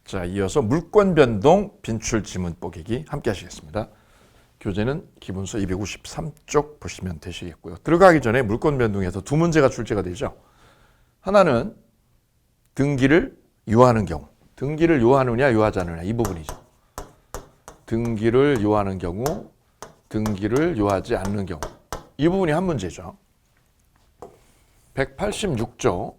자, 이어서 물권 변동 빈출 지문 뽀개기 함께 하시겠습니다. 교재는 기본서 253쪽 보시면 되시겠고요. 들어가기 전에 물권 변동에서 두 문제가 출제가 되죠. 하나는 등기를 요하는 경우. 등기를 요하느냐 요하지 않느냐 이 부분이죠. 등기를 요하는 경우, 등기를 요하지 않는 경우. 이 부분이 한 문제죠. 186조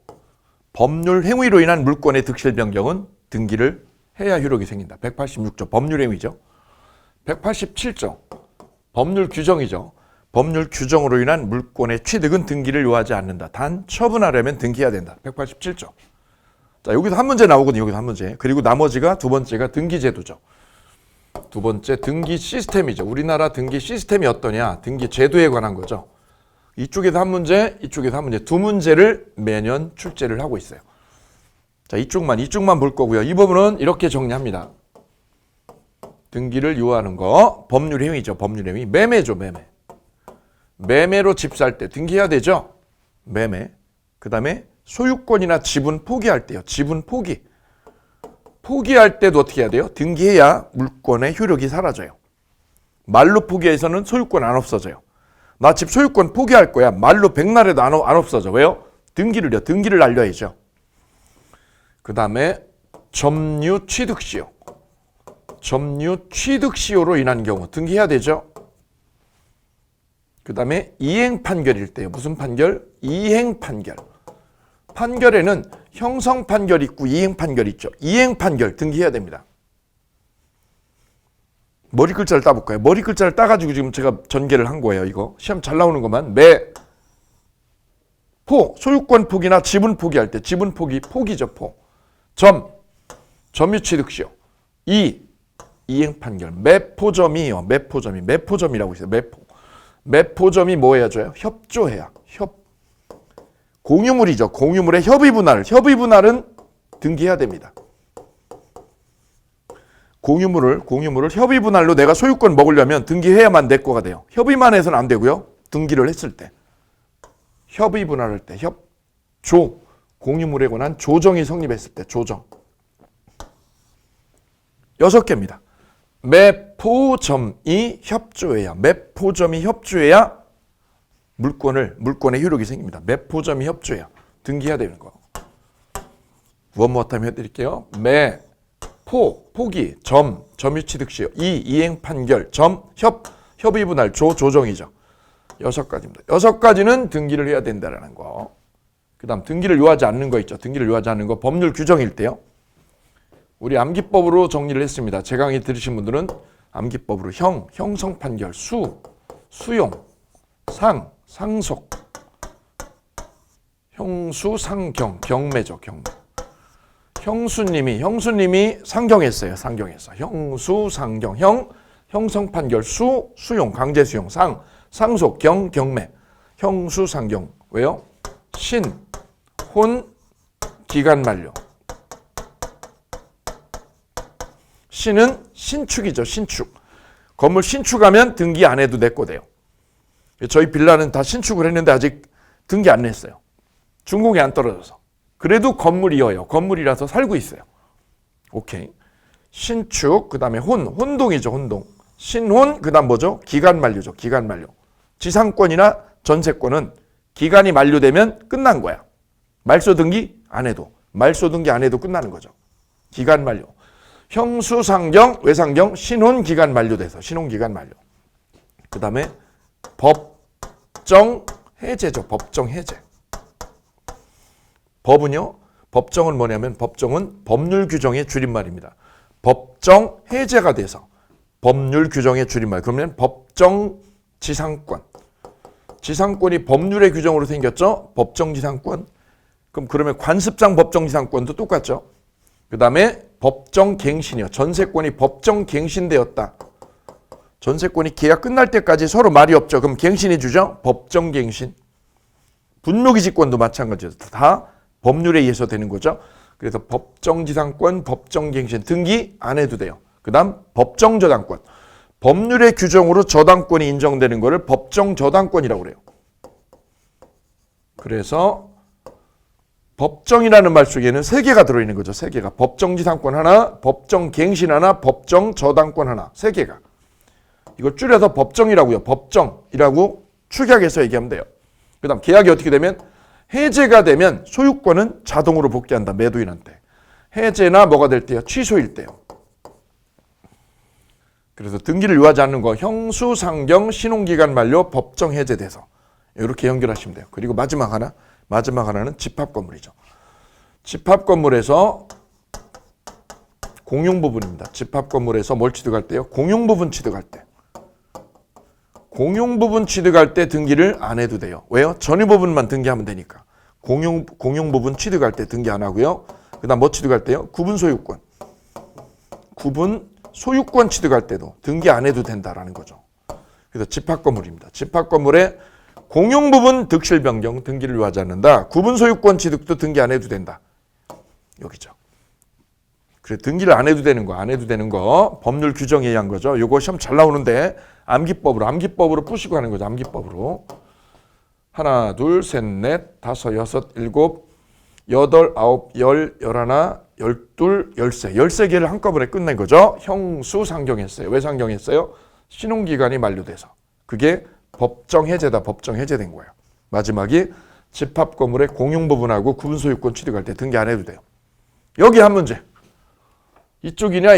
법률 행위로 인한 물권의 득실 변경은 등기를 해야 효력이 생긴다. 186조 법률 행위죠. 187조 법률 규정이죠. 법률 규정으로 인한 물권의 취득은 등기를 요하지 않는다. 단 처분하려면 등기해야 된다. 187조. 자, 여기서 한 문제 나오거든요. 여기서 한 문제. 그리고 나머지가 두 번째가 등기제도죠. 두 번째 등기 시스템이죠. 우리나라 등기 시스템이 어떠냐. 등기 제도에 관한 거죠. 이쪽에서 한 문제, 이쪽에서 한 문제. 두 문제를 매년 출제를 하고 있어요. 자, 이쪽만 볼 거고요. 이 부분은 이렇게 정리합니다. 등기를 요하는 거, 법률 행위죠. 법률 행위. 매매죠, 매매. 매매로 집 살 때 등기해야 되죠. 매매. 그 다음에 소유권이나 지분 포기할 때요. 지분 포기. 포기할 때도 어떻게 해야 돼요? 등기해야 물권의 효력이 사라져요. 말로 포기해서는 소유권 안 없어져요. 나 집 소유권 포기할 거야. 말로 백날에도 안 없어져. 왜요? 등기를 알려야죠. 그 다음에 점유 취득시효. 점유 취득시효로 인한 경우 등기해야 되죠. 그 다음에 이행 판결일 때요. 무슨 판결? 이행 판결. 판결에는 형성 판결 있고 이행 판결 있죠. 이행 판결 등기해야 됩니다. 머리 글자를 따볼까요? 머리 글자를 따가지고 지금 제가 전개를 한 거예요. 이거 시험 잘 나오는 것만. 소유권 포기나 지분 포기할 때 지분 포기죠. 점유 취득시효. 이행 판결. 매포점이요. 매포점이라고 있어요. 매포점이 뭐 해야죠? 협조해야. 공유물이죠. 공유물의 협의분할은 등기해야 됩니다. 공유물을 협의분할로 내가 소유권 먹으려면 등기해야만 내 거가 돼요. 협의만 해서는 안 되고요. 등기를 했을 때. 협의분할할 때. 공유물에 관한 조정이 성립했을 때. 조정. 6개입니다. 매포점이 협조해야 물권의 효력이 생깁니다. 매포점이 협조해야 등기해야 되는 거. 원모타임 해드릴게요. 포기, 점유 취득시효, 이행 판결, 협의분할, 조정이죠. 6가지입니다. 6가지는 등기를 해야 된다는 거. 그 다음 등기를 요하지 않는 거 있죠. 등기를 요하지 않는 거 법률 규정일 때요. 우리 암기법으로 정리를 했습니다. 제 강의 들으신 분들은 암기법으로 형성 판결, 수용, 상속, 형수, 상경, 경매죠. 경매. 형수님이 상경했어요. 형수, 상경, 형성 판결, 수용, 강제 수용, 상속, 경매. 형수, 상경. 왜요? 혼, 기간 만료. 신은 신축이죠. 신축. 건물 신축하면 등기 안 해도 내 거 돼요. 저희 빌라는 다 신축을 했는데 아직 등기 안 냈어요. 준공이 안 떨어져서. 그래도 건물이어요. 건물이라서 살고 있어요. 오케이. 신축, 그 다음에 혼동이죠. 혼동. 신혼, 그 다음 뭐죠? 기간 만료죠. 기간 만료. 지상권이나 전세권은 기간이 만료되면 끝난 거야. 말소 등기 안 해도 끝나는 거죠. 기간 만료. 형수상경, 외상경, 신혼기간 만료돼서 신혼기간 만료. 그 다음에 법정 해제죠. 법정 해제. 법정은 뭐냐면 법정은 법률 규정의 줄임말입니다. 법정 해제가 돼서 법률 규정의 줄임말. 그러면 법정 지상권. 지상권이 법률의 규정으로 생겼죠. 법정 지상권. 그러면 관습상 법정 지상권도 똑같죠. 그 다음에 법정 갱신이요. 전세권이 법정 갱신되었다. 전세권이 계약 끝날 때까지 서로 말이 없죠. 그럼 갱신해 주죠. 법정 갱신. 분묘기지권도 마찬가지죠. 다 법률에 의해서 되는 거죠. 그래서 법정 지상권, 법정 갱신 등기 안 해도 돼요. 그 다음 법정 저당권. 법률의 규정으로 저당권이 인정되는 거를 법정 저당권이라고 그래요. 그래서 법정이라는 말 속에는 세 개가 들어있는 거죠. 세 개가. 법정지상권 하나, 법정갱신 하나, 법정저당권 하나. 세 개가. 이걸 줄여서 법정이라고요. 법정이라고 축약해서 얘기하면 돼요. 그 다음 계약이 어떻게 되면 해제가 되면 소유권은 자동으로 복귀한다. 매도인한테. 해제나 뭐가 될 때요? 취소일 때요. 그래서 등기를 유하지 않는 거 형수상경 신용기간 만료 법정 해제돼서 이렇게 연결하시면 돼요. 그리고 마지막 하나는 집합건물이죠. 집합건물에서 공용부분입니다. 집합건물에서 뭘 취득할 때요? 공용부분 취득할 때. 공용부분 취득할 때 등기를 안 해도 돼요. 왜요? 전유부분만 등기하면 되니까. 공용부분 취득할 때 등기 안 하고요. 그 다음 뭐 취득할 때요? 구분소유권. 구분 소유권 취득할 때도 등기 안 해도 된다라는 거죠. 그래서 집합건물입니다. 집합건물에 공용부분 득실 변경 등기를 요하지 않는다. 구분소유권 취득도 등기 안 해도 된다. 여기죠. 그래 등기를 안 해도 되는 거 법률 규정에 의한 거죠. 요거 시험 잘 나오는데 암기법으로 푸시고 하는 거죠. 암기법으로. 하나, 둘, 셋, 넷, 다섯, 여섯, 일곱, 여덟, 아홉, 열, 열하나, 열둘, 열세. 13개를 한꺼번에 끝낸 거죠. 형수 상경했어요. 왜 상경했어요? 신용기간이 만료돼서. 그게 법정 해제다. 법정 해제된 거예요. 마지막이 집합건물의 공용부분하고 구분소유권 취득할 때 등기 안 해도 돼요. 여기 한 문제. 이쪽이냐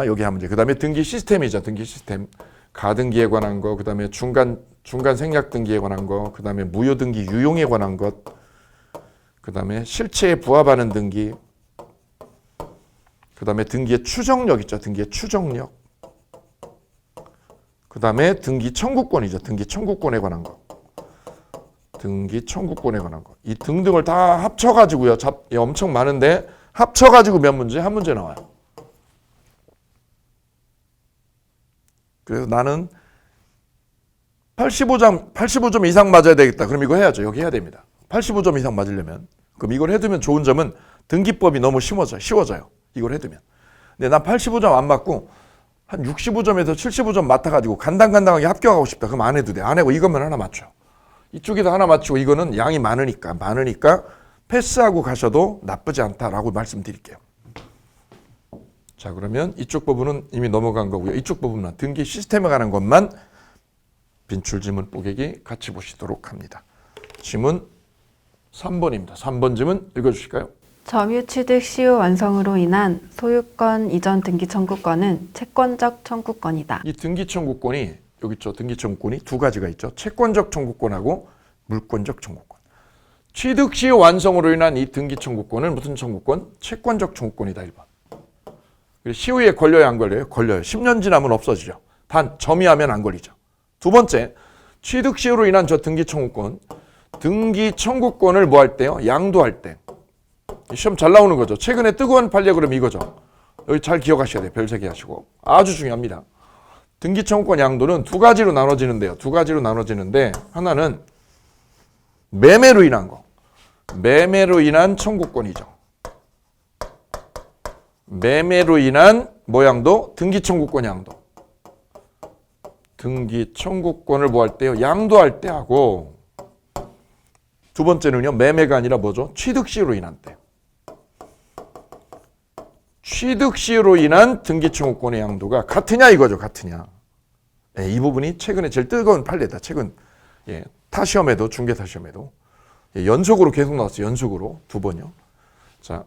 여기 한 문제. 그 다음에 등기 시스템이죠. 등기 시스템. 가등기에 관한 거, 그 다음에 중간 생략 등기에 관한 거, 그 다음에 무효 등기 유용에 관한 것, 그 다음에 실체에 부합하는 등기, 그 다음에 등기의 추정력 있죠. 등기의 추정력. 그 다음에 등기 청구권이죠. 등기 청구권에 관한 거. 등기 청구권에 관한 거. 이 등등을 다 합쳐가지고요. 엄청 많은데 합쳐가지고 몇 문제? 한 문제 나와요. 그래서 나는 85점 이상 맞아야 되겠다. 그럼 이거 해야죠. 여기 해야 됩니다. 85점 이상 맞으려면. 그럼 이걸 해두면 좋은 점은 등기법이 너무 쉬워져요. 이걸 해두면. 근데 난 85점 안 맞고 한 65점에서 75점 맞아가지고 간당간당하게 합격하고 싶다. 그럼 안 해도 돼. 안 하고 이것만 하나 맞춰. 이쪽에도 하나 맞추고 이거는 양이 많으니까 패스하고 가셔도 나쁘지 않다라고 말씀드릴게요. 자, 그러면 이쪽 부분은 이미 넘어간 거고요. 이쪽 부분만 등기 시스템에 관한 것만 빈출 지문 뽀개기 같이 보시도록 합니다. 지문 3번입니다. 3번 지문 읽어주실까요? 점유 취득 시효 완성으로 인한 소유권 이전 등기 청구권은 채권적 청구권이다. 이 등기 청구권이 여기 있죠. 등기 청구권이 두 가지가 있죠. 채권적 청구권하고 물권적 청구권. 취득 시효 완성으로 인한 이 등기 청구권은 무슨 청구권? 채권적 청구권이다. 1번. 시효에 걸려야 안 걸려요? 걸려요. 10년 지나면 없어지죠. 단 점유하면 안 걸리죠. 두 번째, 취득 시효로 인한 저 등기 청구권. 등기 청구권을 뭐 할 때요? 양도할 때. 시험 잘 나오는 거죠. 최근에 뜨거운 판례 그러면 이거죠. 여기 잘 기억하셔야 돼요. 별 3개 하시고. 아주 중요합니다. 등기 청구권 양도는 두 가지로 나눠지는데요. 두 가지로 나눠지는데 하나는 매매로 인한 거. 매매로 인한 청구권이죠. 매매로 인한 뭐 양도? 등기 청구권 양도. 등기 청구권을 뭐 할 때요? 양도할 때 하고 두 번째는요. 매매가 아니라 뭐죠? 취득 시효로 인한 때. 취득 시효로 인한 등기 청구권의 양도가 같으냐 이거죠. 같으냐. 예, 이 부분이 최근에 제일 뜨거운 판례다. 최근 타시험에도 중개 타시험에도 연속으로 계속 나왔어요. 연속으로 두 번요. 자,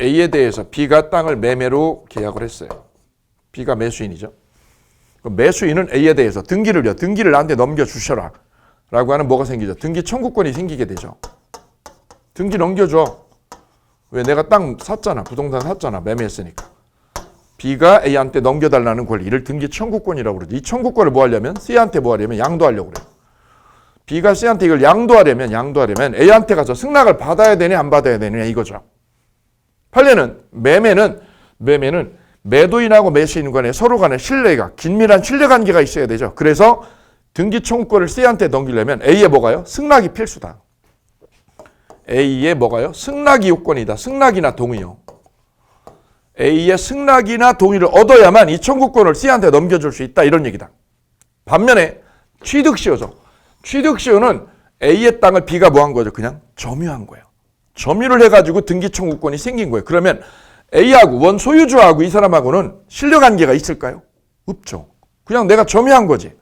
A에 대해서 B가 땅을 매매로 계약을 했어요. B가 매수인이죠. 매수인은 A에 대해서 등기를 나한테 넘겨주셔라 라고 하는 뭐가 생기죠? 등기 청구권이 생기게 되죠. 등기 넘겨줘. 왜? 내가 땅 샀잖아. 부동산 샀잖아. 매매했으니까. B가 A한테 넘겨달라는 권리를 등기 청구권이라고 그러죠. 이 청구권을 뭐 하려면? C한테 뭐 하려면? 양도하려고 그래요. B가 C한테 이걸 양도하려면 A한테 가서 승낙을 받아야 되냐 안 받아야 되느냐 이거죠. 판례는 매매는 매도인하고 매수인 간에 서로 간에 신뢰가 긴밀한 신뢰관계가 있어야 되죠. 그래서 등기 청구권을 C한테 넘기려면 A에 뭐가요? 승낙이 필수다. A에 뭐가요? 승낙이 요건이다. 승낙이나 동의요. A의 승낙이나 동의를 얻어야만 이 청구권을 C한테 넘겨줄 수 있다. 이런 얘기다. 반면에 취득시효죠. 취득시효는 A의 땅을 B가 뭐 한 거죠? 그냥 점유한 거예요. 점유를 해가지고 등기 청구권이 생긴 거예요. 그러면 A하고 원 소유주하고 이 사람하고는 신뢰관계가 있을까요? 없죠. 그냥 내가 점유한 거지.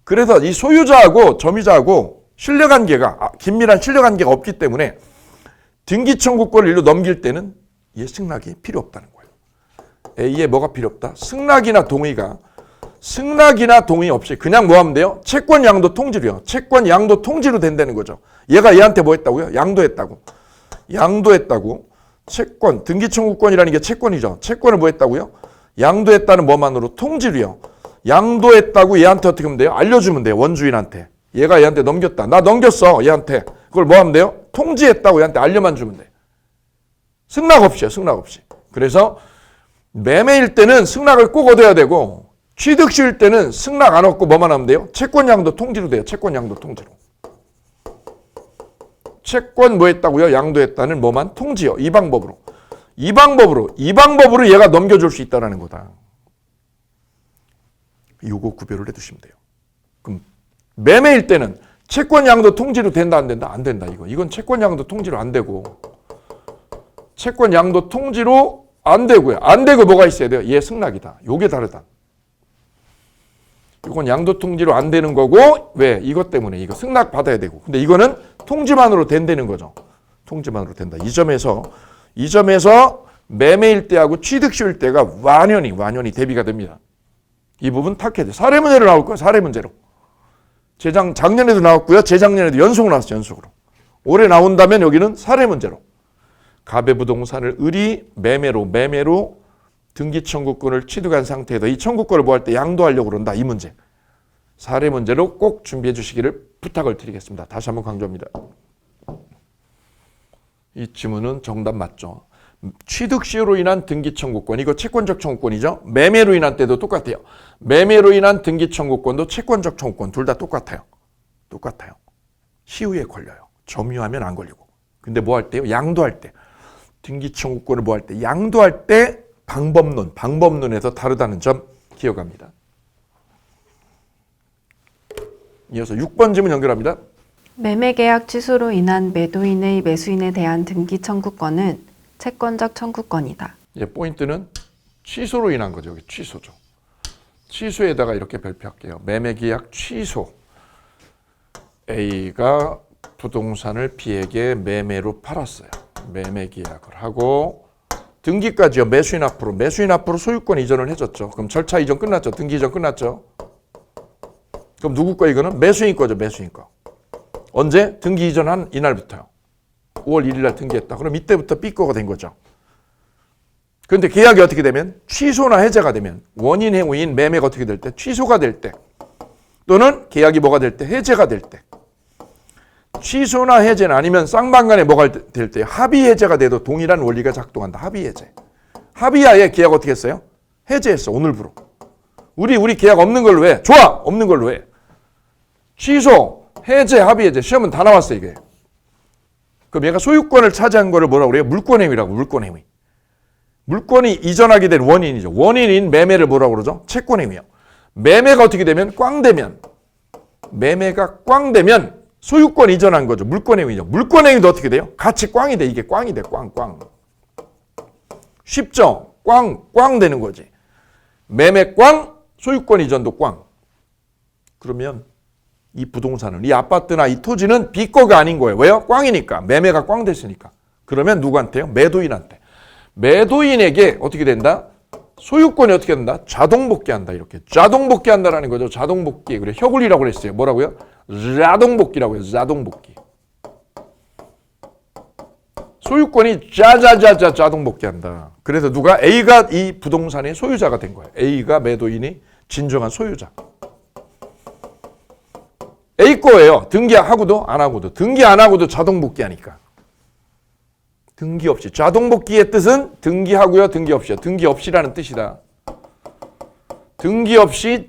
그래서 이 소유자하고 점유자하고 신뢰관계가 긴밀한 신뢰관계가 없기 때문에 등기 청구권을 일로 넘길 때는 얘 승낙이 필요 없다는 거예요. A에 뭐가 필요 없다? 승낙이나 동의 없이 그냥 뭐 하면 돼요? 채권 양도 통지로요. 채권 양도 통지로 된다는 거죠. 얘가 얘한테 뭐 했다고요? 양도했다고. 채권, 등기 청구권이라는 게 채권이죠. 채권을 뭐 했다고요? 양도했다는 뭐만으로? 통지로요. 양도했다고 얘한테 어떻게 하면 돼요? 알려주면 돼요. 원주인한테. 얘가 얘한테 넘겼다. 나 넘겼어. 얘한테. 그걸 뭐 하면 돼요? 통지했다고 얘한테 알려만 주면 돼. 승낙 없이요. 승낙 없이. 그래서 매매일 때는 승낙을 꼭 얻어야 되고 취득시일 때는 승낙 안 얻고 뭐만 하면 돼요? 채권 양도 통지로 돼요. 채권 양도 통지로. 채권 뭐 했다고요? 양도했다는 뭐만? 통지요. 이 방법으로 얘가 넘겨줄 수 있다는 거다. 요거 구별을 해두시면 돼요. 그럼 매매일 때는 채권 양도 통지로 된다 안 된다? 안 된다. 이건 채권 양도 통지로 안 되고 채권 양도 통지로 안 되고요. 안 되고 뭐가 있어야 돼요? 얘 승낙이다. 요게 다르다. 이건 양도 통지로 안 되는 거고 왜? 이것 때문에 이거 승낙 받아야 되고 근데 이거는 통지만으로 된다는 거죠. 통지만으로 된다. 이 점에서 매매일 때하고 취득시일 때가 완연히 대비가 됩니다. 이 부분 탁해야 돼. 사례 문제로 나올 거야. 사례 문제로. 작년에도 나왔고요. 재작년에도 연속으로 나왔어요. 연속으로. 올해 나온다면 여기는 사례 문제로. 가배부동산을 매매로 등기 청구권을 취득한 상태에서 이 청구권을 뭐 할 때 양도하려고 그런다. 이 문제. 사례 문제로 꼭 준비해 주시기를 부탁을 드리겠습니다. 다시 한번 강조합니다. 이 지문은 정답 맞죠? 취득 시효로 인한 등기 청구권, 이거 채권적 청구권이죠. 매매로 인한 때도 똑같아요. 매매로 인한 등기 청구권도 채권적 청구권 둘 다 똑같아요. 시효에 걸려요. 점유하면 안 걸리고. 근데 뭐 할 때요? 양도할 때. 등기 청구권을 뭐 할 때? 양도할 때 방법론에서 다르다는 점 기억합니다. 이어서 6번 질문 연결합니다. 매매계약 취소로 인한 매도인의 매수인에 대한 등기 청구권은 채권적 청구권이다. 포인트는 취소로 인한 거죠. 여기 취소죠. 취소에다가 이렇게 발표할게요. 매매계약 취소. A가 부동산을 B에게 매매로 팔았어요. 매매계약을 하고 등기까지요. 매수인 앞으로 소유권 이전을 해줬죠. 그럼 절차 이전 끝났죠. 등기 이전 끝났죠. 그럼 누구 거 이거는? 매수인 거죠. 매수인 거. 언제? 등기 이전한 이날부터요. 5월 1일 날 등기했다. 그럼 이때부터 B 거가 된 거죠. 그런데 계약이 어떻게 되면? 취소나 해제가 되면 원인 행위인 매매가 어떻게 될 때? 취소가 될 때. 또는 계약이 뭐가 될 때? 해제가 될 때. 취소나 해제는 아니면 쌍방간에 뭐가 될 때? 합의 해제가 돼도 동일한 원리가 작동한다. 합의 해제. 합의하에 계약 어떻게 했어요? 해제했어. 오늘부로. 우리 계약 없는 걸로 해. 좋아. 없는 걸로 해. 취소, 해제, 합의 해제. 시험은 다 나왔어 이게. 그럼 얘가 소유권을 차지한 거를 뭐라고 그래요? 물권행위라고. 물권행위. 물권이 이전하게 된 원인이죠. 원인인 매매를 뭐라고 그러죠? 채권행위요. 매매가 어떻게 되면? 매매가 꽝 되면 소유권 이전한 거죠. 물권행위죠. 물권행위도 어떻게 돼요? 같이 꽝이 돼. 이게 꽝이 돼. 꽝. 쉽죠? 꽝 되는 거지. 매매 꽝, 소유권 이전도 꽝. 그러면 이 부동산은, 이 아파트나 이 토지는 B 거가 아닌 거예요. 왜요? 꽝이니까. 매매가 꽝 됐으니까. 그러면 누구한테요? 매도인한테. 매도인에게 어떻게 된다? 소유권이 어떻게 된다? 자동복귀한다. 이렇게. 자동복귀한다라는 거죠. 자동복귀. 그래. 혀굴리라고 그랬어요. 뭐라고요? 자동복귀라고 해요. 자동복귀. 소유권이 자동복귀한다. 그래서 누가? A가 이 부동산의 소유자가 된 거예요. A가 매도인이 진정한 소유자. A 거예요. 등기하고도 안 하고도. 등기 안 하고도 자동복귀하니까. 등기 없이. 자동복귀의 뜻은 등기하고요. 등기 없이요. 등기 없이라는 뜻이다. 등기 없이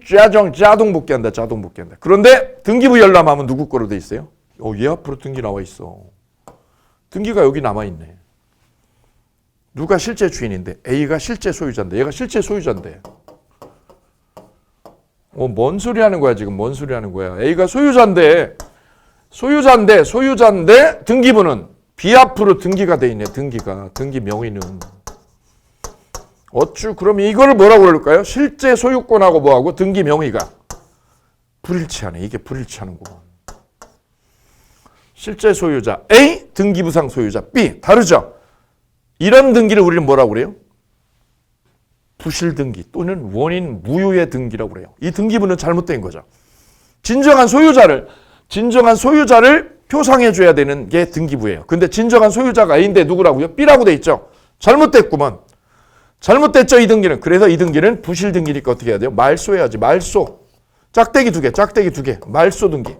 자동복귀한다. 자동복귀한다. 그런데 등기부 열람하면 누구 거로 돼 있어요? 얘 앞으로 등기 나와 있어. 등기가 여기 남아 있네. 누가 실제 주인인데? A가 실제 소유자인데. 얘가 실제 소유자인데. 뭔 소리 하는 거야 지금? 뭔 소리 하는 거야? A가 소유자인데 등기부는 B 앞으로 등기가 돼 있네. 등기 명의는. 어쭈 그럼 이거를 뭐라고 그럴까요? 실제 소유권하고 뭐하고 등기 명의가 불일치하네. 이게 불일치하는구만. 실제 소유자 A, 등기부상 소유자 B. 다르죠? 이런 등기를 우리는 뭐라고 그래요? 부실등기 또는 원인 무효의 등기라고 그래요. 이 등기부는 잘못된 거죠. 진정한 소유자를 표상해 줘야 되는 게 등기부예요. 근데 진정한 소유자가 A인데 누구라고요? B라고 돼 있죠. 잘못됐구먼. 잘못됐죠, 이 등기는. 그래서 이 등기는 부실등기니까 어떻게 해야 돼요? 말소해야지. 말소. 짝대기 두 개. 말소 등기.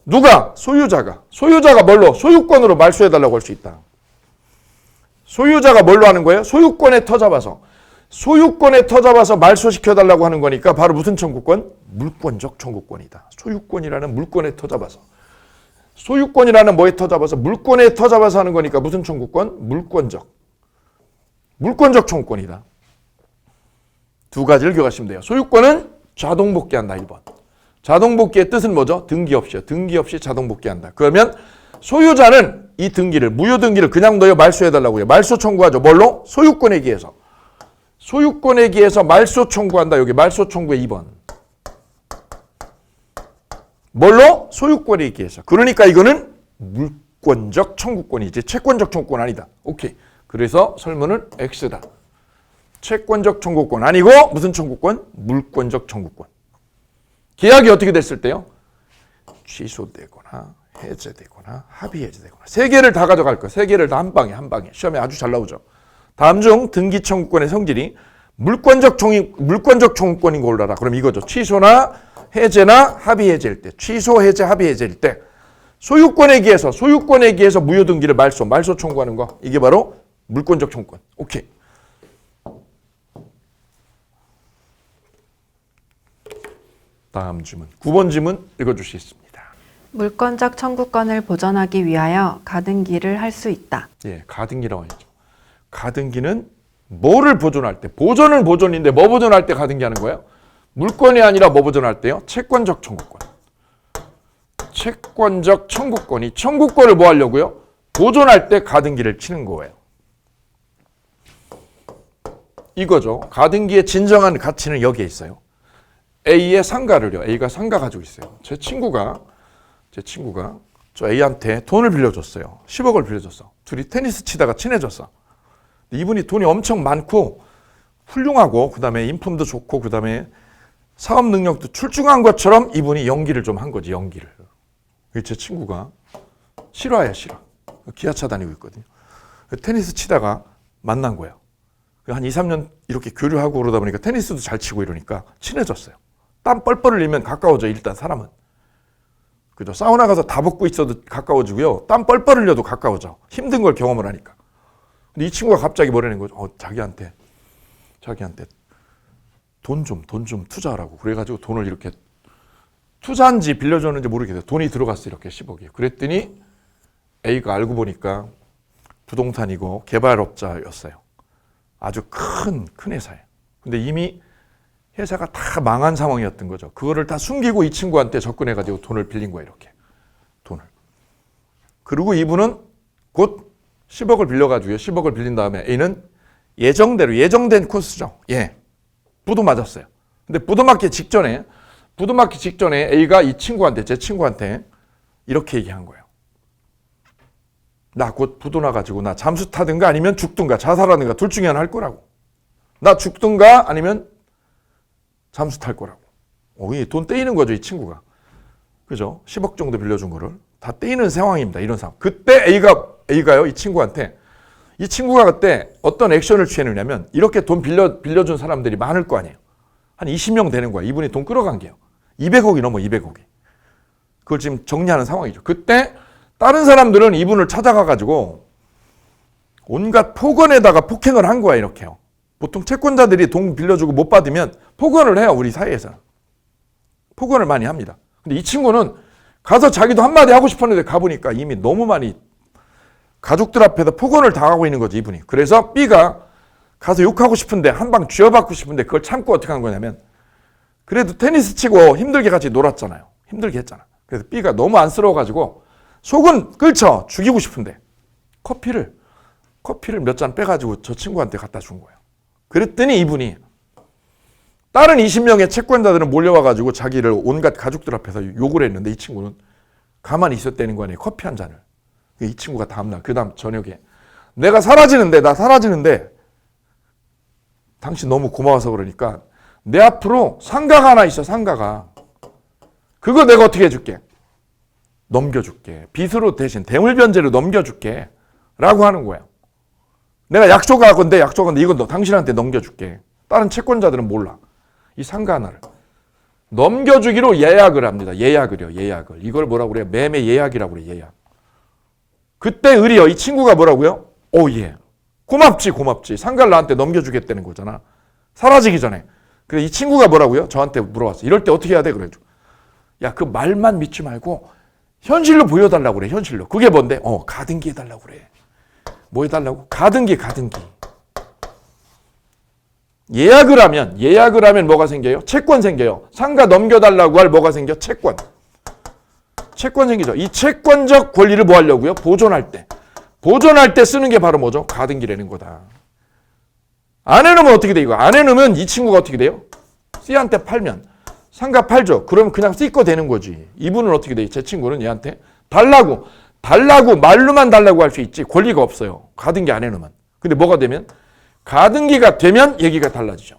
누가? 소유자가 뭘로? 소유권으로 말소해달라고 할 수 있다. 소유자가 뭘로 하는 거예요? 소유권에 터잡아서 말소시켜달라고 하는 거니까 바로 무슨 청구권? 물권적 청구권이다. 소유권이라는 물권에 터잡아서. 소유권이라는 뭐에 터잡아서? 물권에 터잡아서 하는 거니까 무슨 청구권? 물권적 청구권이다. 두 가지를 기억하시면 돼요. 소유권은 자동복귀한다. 1번. 자동복귀의 뜻은 뭐죠? 등기 없이요. 등기 없이 자동복귀한다. 그러면 소유자는 이 등기를, 무효등기를 그냥 넣어 말소해달라고요. 말소 청구하죠. 뭘로? 소유권에 기해서. 소유권에 기해서 말소 청구한다. 여기 말소 청구의 2번. 뭘로? 소유권에 기해서. 그러니까 이거는 물권적 청구권이지 채권적 청구권 아니다. 오케이. 그래서 설문은 X다. 채권적 청구권 아니고 무슨 청구권? 물권적 청구권. 계약이 어떻게 됐을 때요? 취소되거나 해제되거나 합의 해제되거나. 세 개를 다 가져갈 거야. 세 개를 다 한 방에. 시험에 아주 잘 나오죠. 다음 중 등기 청구권의 성질이 물권적 청구권인 거 골라라. 그럼 이거죠. 취소나 해제나 합의 해제일 때. 취소, 해제, 합의 해제일 때. 소유권에 기해서 무효 등기를 말소 청구하는 거. 이게 바로 물권적 청구권. 오케이. 다음 질문. 9번 질문 읽어주시겠습니다. 물권적 청구권을 보존하기 위하여 가등기를 할 수 있다. 예, 가등기라고 하죠. 가등기는 뭐를 보존할 때? 보존은 보존인데 뭐 보존할 때 가등기 하는 거예요? 물권이 아니라 뭐 보존할 때요? 채권적 청구권. 채권적 청구권이 청구권을 뭐 하려고요? 보존할 때 가등기를 치는 거예요. 이거죠. 가등기의 진정한 가치는 여기에 있어요. A의 상가를요. A가 상가 가지고 있어요. 제 친구가 저 A한테 돈을 빌려줬어요. 10억을 빌려줬어. 둘이 테니스 치다가 친해졌어. 이분이 돈이 엄청 많고 훌륭하고 그다음에 인품도 좋고 그다음에 사업 능력도 출중한 것처럼 이분이 연기를 좀 한 거지. 연기를. 제 친구가 실화야. 기아차 다니고 있거든요. 테니스 치다가 만난 거예요. 한 2, 3년 이렇게 교류하고 그러다 보니까 테니스도 잘 치고 이러니까 친해졌어요. 땀 뻘뻘 흘리면 가까워져. 일단 사람은. 그죠? 사우나 가서 다 벗고 있어도 가까워지고요. 땀 뻘뻘 흘려도 가까워져. 힘든 걸 경험을 하니까. 근데 이 친구가 갑자기 뭐라는 거죠? 자기한테 돈 좀 투자하라고. 그래가지고 돈을 이렇게 투자한지 빌려줬는지 모르겠어요. 돈이 들어갔어. 이렇게 10억이. 그랬더니 A가 알고 보니까 부동산이고 개발업자였어요. 아주 큰 회사예요. 근데 이미 회사가 다 망한 상황이었던 거죠. 그거를 다 숨기고 이 친구한테 접근해가지고 돈을 빌린 거예요. 이렇게 돈을. 그리고 이분은 곧 10억을 빌려가지고요. 10억을 빌린 다음에 A는 예정된 코스죠. 예, 부도 맞았어요. 근데 부도 맞기 직전에 A가 이 친구한테, 제 친구한테 이렇게 얘기한 거예요. 나 곧 부도 나가지고 나 잠수 타든가 아니면 죽든가 자살하든가 둘 중에 하나 할 거라고. 나 죽든가 아니면 잠수 탈 거라고. 돈 떼이는 거죠, 이 친구가. 그죠? 10억 정도 빌려준 거를 다 떼이는 상황입니다. 이런 상황. 그때 A가요, 이 친구한테, 이 친구가 그때 어떤 액션을 취했느냐면 이렇게 돈 빌려준 사람들이 많을 거 아니에요. 한 20명 되는 거야. 이분이 돈 끌어간 게요. 200억이 넘어, 200억이. 그걸 지금 정리하는 상황이죠. 그때 다른 사람들은 이분을 찾아가가지고 온갖 폭언에다가 폭행을 한 거야, 이렇게요. 보통 채권자들이 돈 빌려주고 못 받으면 폭언을 해요, 우리 사회에서는. 폭언을 많이 합니다. 근데 이 친구는 가서 자기도 한마디 하고 싶었는데 가보니까 이미 너무 많이 가족들 앞에서 폭언을 당하고 있는 거지, 이분이. 그래서 B가 가서 욕하고 싶은데 한 방 쥐어받고 싶은데 그걸 참고 어떻게 한 거냐면 그래도 테니스 치고 힘들게 같이 놀았잖아요. 힘들게 했잖아. 그래서 B가 너무 안쓰러워가지고 속은 끓여 죽이고 싶은데 커피를 몇 잔 빼가지고 저 친구한테 갖다 준 거예요. 그랬더니 이분이 다른 20명의 채권자들은 몰려와가지고 자기를 온갖 가족들 앞에서 욕을 했는데 이 친구는 가만히 있었다는 거 아니에요. 커피 한 잔을. 이 친구가 다음날 그 다음 저녁에 나 사라지는데 당신 너무 고마워서 그러니까 내 앞으로 상가가 하나 있어. 상가가. 그거 내가 어떻게 해줄게? 넘겨줄게. 빚으로 대신 대물변제로 넘겨줄게 라고 하는 거야. 내가 약속할 건데 이건 너 당신한테 넘겨줄게. 다른 채권자들은 몰라. 이 상가 하나를 넘겨주기로 예약을 합니다. 예약을요. 이걸 뭐라고 그래요? 매매 예약이라고 그래요. 예약. 그때 의리요. 이 친구가 뭐라고요? 예. 고맙지. 상가를 나한테 넘겨주겠다는 거잖아. 사라지기 전에. 그래서 이 친구가 뭐라고요? 저한테 물어봤어. 이럴 때 어떻게 해야 돼? 그래가지고 야, 그 말만 믿지 말고 현실로 보여달라고 그래. 현실로. 그게 뭔데? 가등기 해달라고 그래. 뭐 해달라고? 가등기. 예약을 하면 뭐가 생겨요? 채권 생겨요. 상가 넘겨달라고 할 뭐가 생겨? 채권 생기죠. 이 채권적 권리를 뭐 하려고요? 보존할 때 쓰는 게 바로 뭐죠? 가등기라는 거다. 안 해놓으면 어떻게 돼? 이거 안 해놓으면 이 친구가 어떻게 돼요? C한테 팔면 상가 팔죠. 그러면 그냥 C 거 되는 거지. 이분은 어떻게 돼? 제 친구는 얘한테 달라고 말로만 달라고 할 수 있지 권리가 없어요. 가등기 안 해놓으면. 근데 뭐가 되면? 가등기가 되면 얘기가 달라지죠.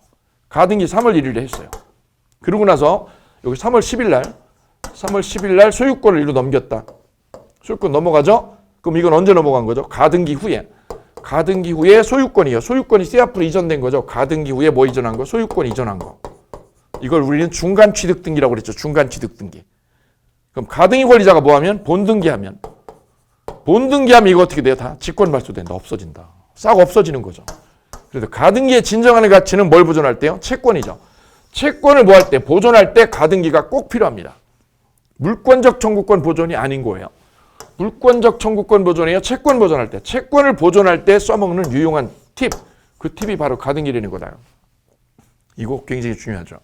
가등기 3월 1일에 했어요. 그러고 나서 여기 3월 10일 날 소유권을 이로 넘겼다. 소유권 넘어가죠? 그럼 이건 언제 넘어간 거죠? 가등기 후에 소유권이요. 소유권이 C 앞으로 이전된 거죠. 가등기 후에 뭐 이전한 거? 소유권 이전한 거. 이걸 우리는 중간 취득 등기라고 그랬죠. 중간 취득 등기. 그럼 가등기 권리자가 뭐 하면? 본등기하면 이거 어떻게 돼요? 다 직권 발소된다. 없어진다. 싹 없어지는 거죠. 그래서 가등기의 진정한 가치는 뭘 보존할 때요? 채권이죠. 채권을 뭐 할 때? 보존할 때 가등기가 꼭 필요합니다. 물권적 청구권 보존이 아닌 거예요. 물권적 청구권 보존이에요. 채권 보존할 때. 채권을 보존할 때 써먹는 유용한 팁. 그 팁이 바로 가등기라는 거다. 이거 굉장히 중요하죠.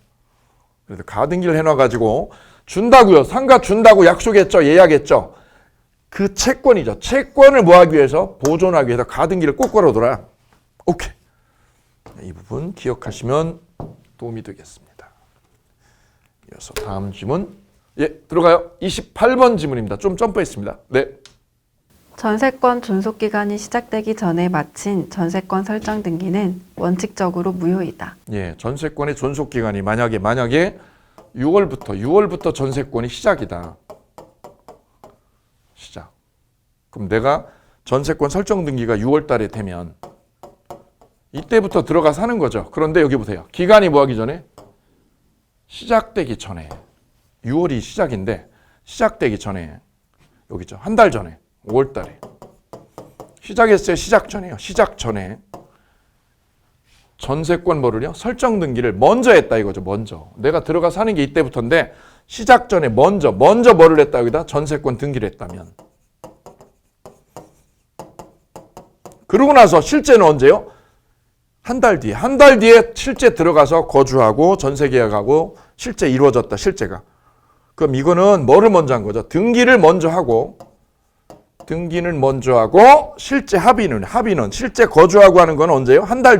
그래서 가등기를 해놔가지고 준다고요. 상가 준다고 약속했죠. 예약했죠. 그 채권이죠. 채권을 뭐 하기 위해서? 보존하기 위해서 가등기를 꼭 걸어둬라. 오케이. 이 부분 기억하시면 도움이 되겠습니다. 이어서 다음 지문. 들어가요. 28번 지문입니다. 좀 점프했습니다. 네. 전세권 존속기간이 시작되기 전에 마친 전세권 설정 등기는 원칙적으로 무효이다. 전세권의 존속기간이 만약에 6월부터 전세권이 시작이다. 시작. 그럼 내가 전세권 설정 등기가 6월 달에 되면 이때부터 들어가 사는 거죠. 그런데 여기 보세요. 기간이 뭐 하기 전에? 시작되기 전에. 6월이 시작인데 시작되기 전에 여기 있죠. 한 달 전에 5월 달에 시작했어요. 시작 전에요. 시작 전에 전세권 뭐를요? 설정 등기를 먼저 했다 이거죠. 먼저. 내가 들어가 사는 게 이때부터인데 시작 전에 먼저 뭐를 했다 여기다? 전세권 등기를 했다면. 그러고 나서 실제는 언제요? 한 달 뒤에 실제 들어가서 거주하고 전세 계약하고 실제 이루어졌다. 실제가. 그럼 이거는 뭐를 먼저 한 거죠? 등기는 먼저 하고 실제 합의는 실제 거주하고 하는 건 언제요? 한 달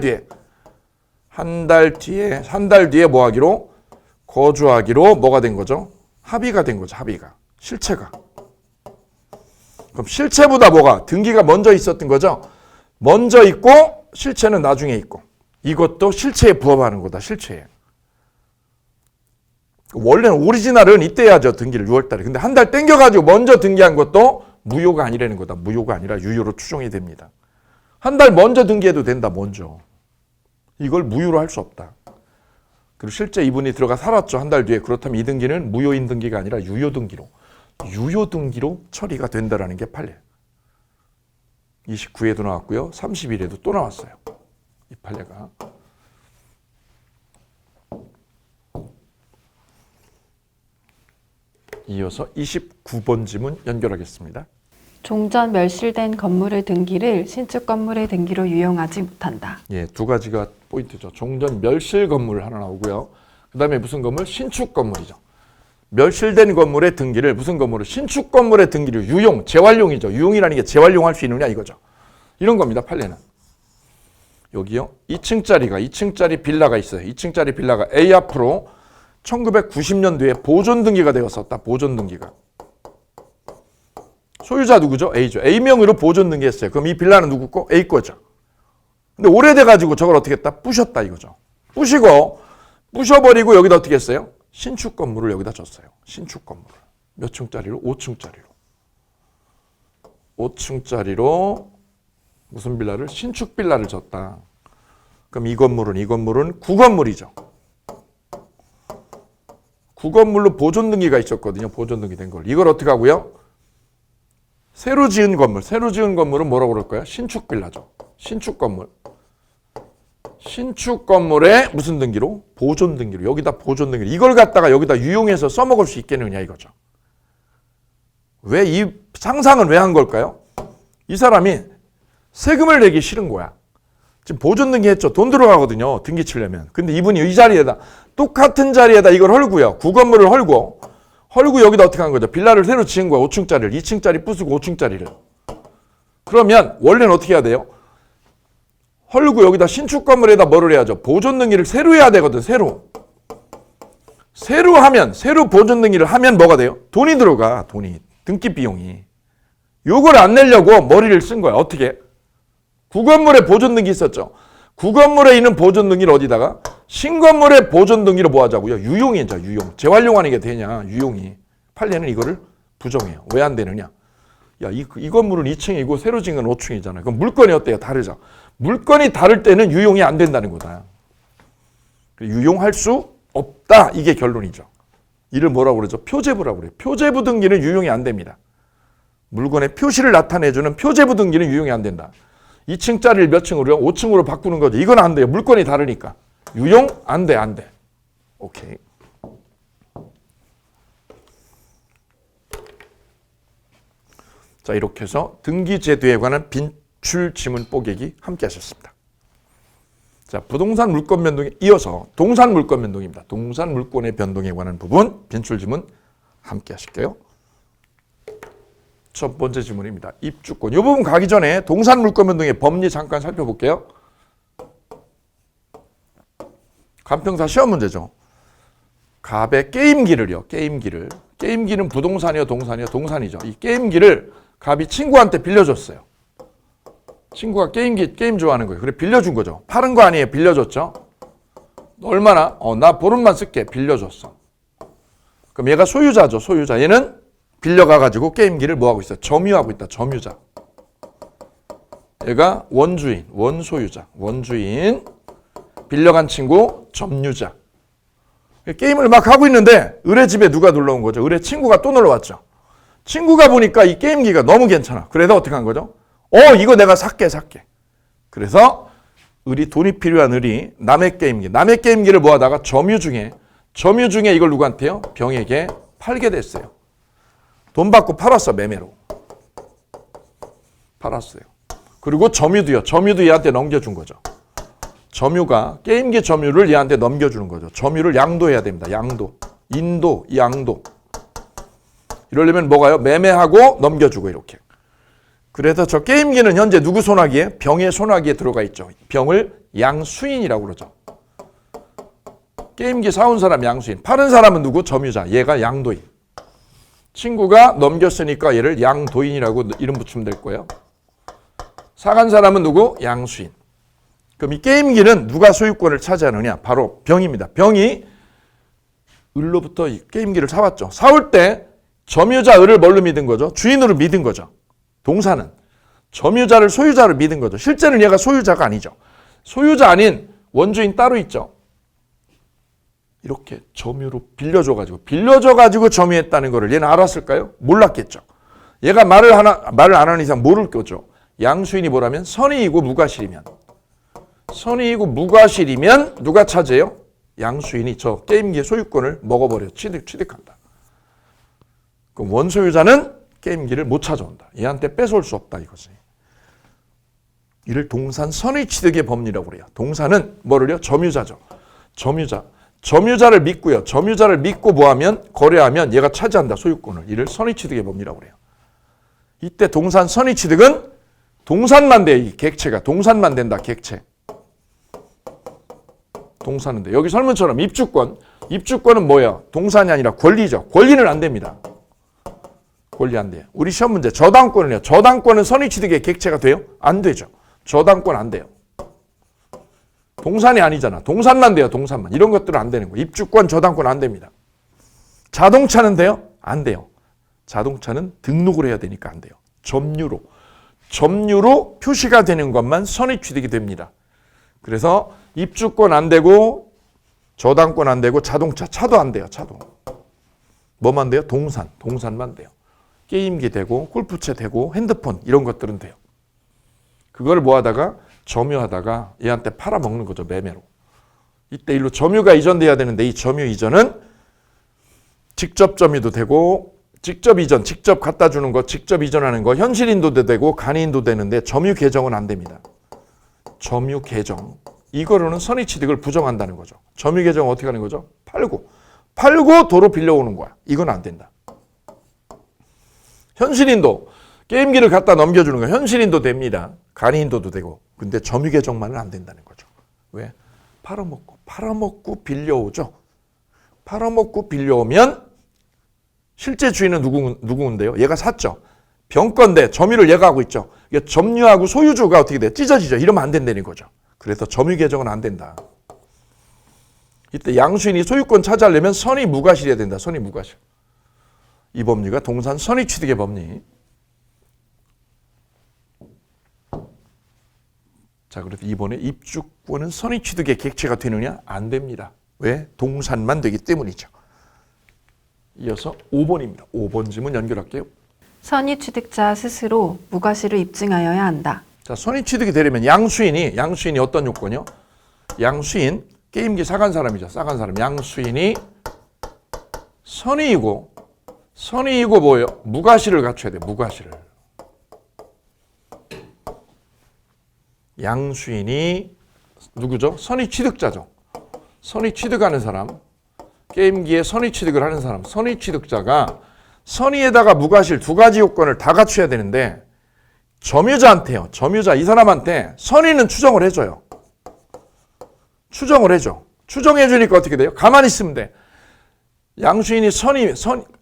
뒤에 뭐 하기로? 거주하기로 뭐가 된 거죠? 합의가 된 거죠. 합의가. 실체가. 그럼 실체보다 뭐가? 등기가 먼저 있었던 거죠? 먼저 있고 실체는 나중에 있고. 이것도 실체에 부합하는 거다. 실체에. 원래는 오리지널은 이때 해야죠. 등기를 6월달에. 근데 한 달 땡겨가지고 먼저 등기한 것도 무효가 아니라는 거다. 무효가 아니라 유효로 추정이 됩니다. 한 달 먼저 등기해도 된다. 먼저. 이걸 무효로 할 수 없다. 그리고 실제 이분이 들어가 살았죠. 한 달 뒤에. 그렇다면 이 등기는 무효인 등기가 아니라 유효 등기로 처리가 된다라는 게 판례. 29회에도 나왔고요. 30일에도 또 나왔어요. 이 판례가. 이어서 29번 지문 연결하겠습니다. 종전 멸실된 건물의 등기를 신축 건물의 등기로 유용하지 못한다. 두 가지가 포인트죠. 종전 멸실 건물 하나 나오고요. 그 다음에 무슨 건물? 신축 건물이죠. 멸실된 건물의 등기를 무슨 건물을 신축 건물의 등기를 유용, 재활용이죠. 유용이라는 게 재활용할 수 있느냐 이거죠. 이런 겁니다. 판례는. 여기요. 2층짜리 빌라가 있어요. 2층짜리 빌라가 A 앞으로 1990년도에 보존 등기가 되었었다. 보존 등기가. 소유자 누구죠? A죠. A명의로 보존 등기했어요. 그럼 이 빌라는 누구 거? A 거죠. 근데 오래돼가지고 저걸 어떻게 했다? 부셨다 이거죠. 부셔버리고 여기다 어떻게 했어요? 신축 건물을 여기다 줬어요. 신축 건물을. 몇 층짜리로? 5층짜리로. 5층짜리로 무슨 빌라를? 신축 빌라를 줬다. 그럼 이 건물은 구건물이죠. 구건물로 보존 등기가 있었거든요. 보존 등기 된 걸. 이걸 어떻게 하고요? 새로 지은 건물은 뭐라고 그럴까요? 신축 빌라죠. 신축 건물. 신축 건물에 무슨 등기로? 보존 등기로. 여기다 보존 등기로. 이걸 갖다가 여기다 유용해서 써먹을 수 있겠느냐 이거죠. 왜 이 상상은 왜 한 걸까요? 이 사람이 세금을 내기 싫은 거야. 지금 보존 등기 했죠. 돈 들어가거든요. 등기 치려면. 근데 이분이 이 자리에다 똑같은 자리에다 이걸 헐고요. 구건물을 헐고 여기다 어떻게 한 거죠? 빌라를 새로 지은 거야. 5층짜리를. 2층짜리 부수고 5층짜리를. 그러면 원래는 어떻게 해야 돼요? 헐고 여기다 신축 건물에다 뭐를 해야죠? 보존 등기를 새로 해야 되거든. 새로 보존 등기를 하면 뭐가 돼요? 돈이 들어가. 돈이. 등기 비용이. 요걸 안 내려고 머리를 쓴 거야. 어떻게? 구건물에 보존 등기 있었죠. 구건물에 있는 보존 등기를 어디다가? 신건물에 보존 등기를 뭐 하자고요? 유용이죠. 유용. 재활용하는 게 되냐? 유용이. 판례는 이거를 부정해요. 왜 안 되느냐? 야, 이 건물은 2층이고 새로 지은 건 5층이잖아요. 그럼 물건이 어때요? 다르죠. 물건이 다를 때는 유용이 안 된다는 거다. 유용할 수 없다. 이게 결론이죠. 이를 뭐라고 그러죠? 표제부라고 그래요. 표제부 등기는 유용이 안 됩니다. 물건의 표시를 나타내주는 표제부 등기는 유용이 안 된다. 2층짜리를 몇 층으로요? 5층으로 바꾸는 거죠. 이건 안 돼요. 물건이 다르니까. 유용? 안 돼. 오케이. 자, 이렇게 해서 등기제도에 관한 빈출 지문 뽀개기 함께 하셨습니다. 자, 부동산 물권 변동에 이어서 동산 물권 변동입니다. 동산 물권의 변동에 관한 부분 빈출 지문 함께 하실게요. 첫 번째 지문입니다. 입주권. 이 부분 가기 전에 동산 물권 변동의 법리 잠깐 살펴볼게요. 간평사 시험 문제죠. 갑의 게임기를요. 게임기는 부동산이요, 동산이요? 동산이죠. 이 게임기를 갑이 친구한테 빌려줬어요. 친구가 게임 좋아하는 거예요. 그래 빌려준 거죠. 파는 거 아니에요. 빌려줬죠. 얼마나? 나 보름만 쓸게. 빌려줬어. 그럼 얘가 소유자죠. 소유자. 얘는 빌려가가지고 게임기를 뭐하고 있어요? 점유하고 있다. 점유자. 얘가 원주인, 원소유자. 원주인, 빌려간 친구, 점유자. 게임을 막 하고 있는데 의뢰 집에 누가 놀러 온 거죠? 의뢰 친구가 또 놀러 왔죠. 친구가 보니까 이 게임기가 너무 괜찮아. 그래서 어떻게 한 거죠? 이거 내가 살게. 그래서 돈이 필요한 남의 게임기를 모아다가 점유 중에 이걸 누구한테요? 병에게 팔게 됐어요. 돈 받고 팔았어. 매매로. 팔았어요. 그리고 점유도 얘한테 넘겨준 거죠. 점유가 게임기 점유를 얘한테 넘겨주는 거죠. 점유를 양도해야 됩니다. 양도. 양도. 이러려면 뭐가요? 매매하고 넘겨주고 이렇게. 그래서 저 게임기는 현재 누구 손아귀에? 병의 손아귀에 들어가 있죠. 병을 양수인이라고 그러죠. 게임기 사온 사람 양수인. 파는 사람은 누구? 점유자. 얘가 양도인. 친구가 넘겼으니까 얘를 양도인이라고 이름 붙이면 될 거예요. 사간 사람은 누구? 양수인. 그럼 이 게임기는 누가 소유권을 차지하느냐? 바로 병입니다. 병이 을로부터 이 게임기를 사왔죠. 사올 때 점유자 을을 뭘로 믿은 거죠? 주인으로 믿은 거죠. 동사는 점유자를 소유자로 믿은 거죠. 실제는 얘가 소유자가 아니죠. 소유자 아닌 원주인 따로 있죠. 이렇게 점유로 빌려줘가지고 점유했다는 거를 얘는 알았을까요? 몰랐겠죠. 얘가 말을 안 하는 이상 모를 거죠. 양수인이 뭐라면 선의이고 무과실이면 누가 차지해요? 양수인이 저 게임기의 소유권을 먹어버려 취득한다. 그럼 원소유자는 게임기를 못 찾아온다. 얘한테 뺏어올 수 없다 이거지. 이를 동산 선의 취득의 법리라고 그래요. 동산은 뭐를요? 점유자죠. 점유자를 믿고요. 점유자를 믿고 뭐하면 거래하면 얘가 차지한다. 소유권을. 이를 선의취득의 법리라고 그래요. 이때 동산 선의취득은 동산만 돼. 이 객체가 동산만 된다. 객체. 동산은 돼. 여기 설문처럼 입주권은 뭐야? 동산이 아니라 권리죠. 권리는 안 됩니다. 권리 안 돼요. 우리 시험 문제 저당권은요. 저당권은 선의취득의 객체가 돼요? 안 되죠. 저당권 안 돼요. 동산이 아니잖아. 동산만 돼요. 동산만. 이런 것들은 안 되는 거예요. 입주권, 저당권 안 됩니다. 자동차는 돼요? 안 돼요. 자동차는 등록을 해야 되니까 안 돼요. 점유로 표시가 되는 것만 선의취득이 됩니다. 그래서 입주권 안 되고 저당권 안 되고 차도 안 돼요. 차도. 뭐만 돼요? 동산만 돼요. 게임기 되고 골프채 되고 핸드폰 이런 것들은 돼요. 그걸 뭐 하다가 점유하다가 얘한테 팔아먹는 거죠. 매매로. 이때 일로 점유가 이전돼야 되는데 이 점유 이전은 직접 점유도 되고 직접 이전, 직접 갖다 주는 거, 직접 이전하는 거 현실인도도 되고 간이인도 되는데 점유 개정은 안 됩니다. 점유 개정. 이거로는 선의취득을 부정한다는 거죠. 점유 개정은 어떻게 하는 거죠? 팔고 도로 빌려오는 거야. 이건 안 된다. 현실인도 게임기를 갖다 넘겨주는 거 현실인도 됩니다. 간이인도도 되고. 근데 점유 개정만은 안 된다는 거죠. 왜? 팔아먹고 빌려오죠. 팔아먹고 빌려오면 실제 주인은 누구인데요? 얘가 샀죠. 병건데 점유를 얘가 하고 있죠. 이게 점유하고 소유주가 어떻게 돼? 찢어지죠. 이러면 안 된다는 거죠. 그래서 점유 개정은 안 된다. 이때 양수인이 소유권 차지하려면 선의 무과실해야 된다. 선의 무과실. 이 법리가 동산 선의취득의 법리. 자, 그래서 이번에 입주권은 선의취득의 객체가 되느냐? 안 됩니다. 왜? 동산만 되기 때문이죠. 이어서 5번입니다. 5번 질문 연결할게요. 선의취득자 스스로 무과실을 입증하여야 한다. 자, 선의취득이 되려면 양수인이 어떤 요건이요? 양수인, 게임기 사간 사람이죠. 사간 사람. 양수인이 선의이고 뭐예요? 무과실을 갖춰야 돼. 무과실을. 양수인이 누구죠? 선의취득자죠. 선의취득하는 사람. 게임기에 선의취득을 하는 사람. 선의취득자가 선의에다가 무과실 두 가지 요건을 다 갖춰야 되는데 점유자한테요. 점유자 이 사람한테 선의는 추정을 해줘요. 추정을 해줘. 추정해 주니까 어떻게 돼요? 가만히 있으면 돼. 양수인이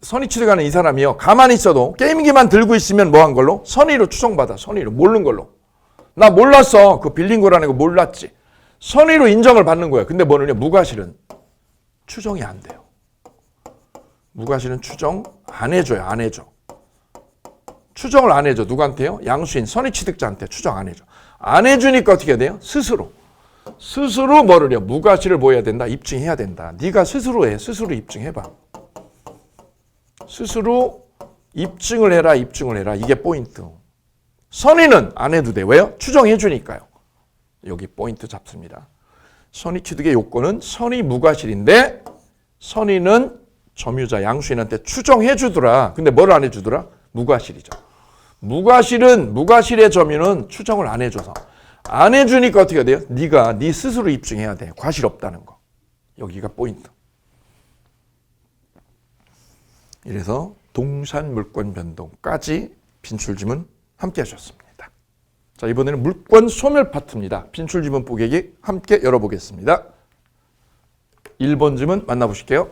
선의취득하는 이 사람이요. 가만히 있어도 게임기만 들고 있으면 뭐 한 걸로? 선의로 추정받아. 선의로. 모르는 걸로. 나 몰랐어. 그 빌린 거라는 거 몰랐지. 선의로 인정을 받는 거예요. 근데 뭐느냐? 무과실은 추정이 안 돼요. 무과실은 추정 안 해줘요. 안 해줘. 추정을 안 해줘. 누구한테요? 양수인 선의취득자한테 추정 안 해줘. 안 해주니까 어떻게 해야 돼요? 스스로 뭐를요? 무과실을 뭐 해야 된다? 입증해야 된다. 네가 스스로 해. 스스로 입증해봐. 스스로 입증을 해라. 이게 포인트. 선의는 안 해도 돼. 왜요? 추정해 주니까요. 여기 포인트 잡습니다. 선의취득의 요건은 선의 무과실인데 선의는 점유자 양수인한테 추정해 주더라. 근데 뭘 안 해주더라? 무과실이죠. 무과실의 점유는 추정을 안 해줘서 안 해주니까 어떻게 해야 돼요? 네 스스로 입증해야 돼. 과실 없다는 거. 여기가 포인트. 이래서 동산 물권 변동까지 빈출지문 함께 하셨습니다. 자, 이번에는 물권 소멸 파트입니다. 빈출지문 보객이 함께 열어보겠습니다. 1번 지문 만나보실게요.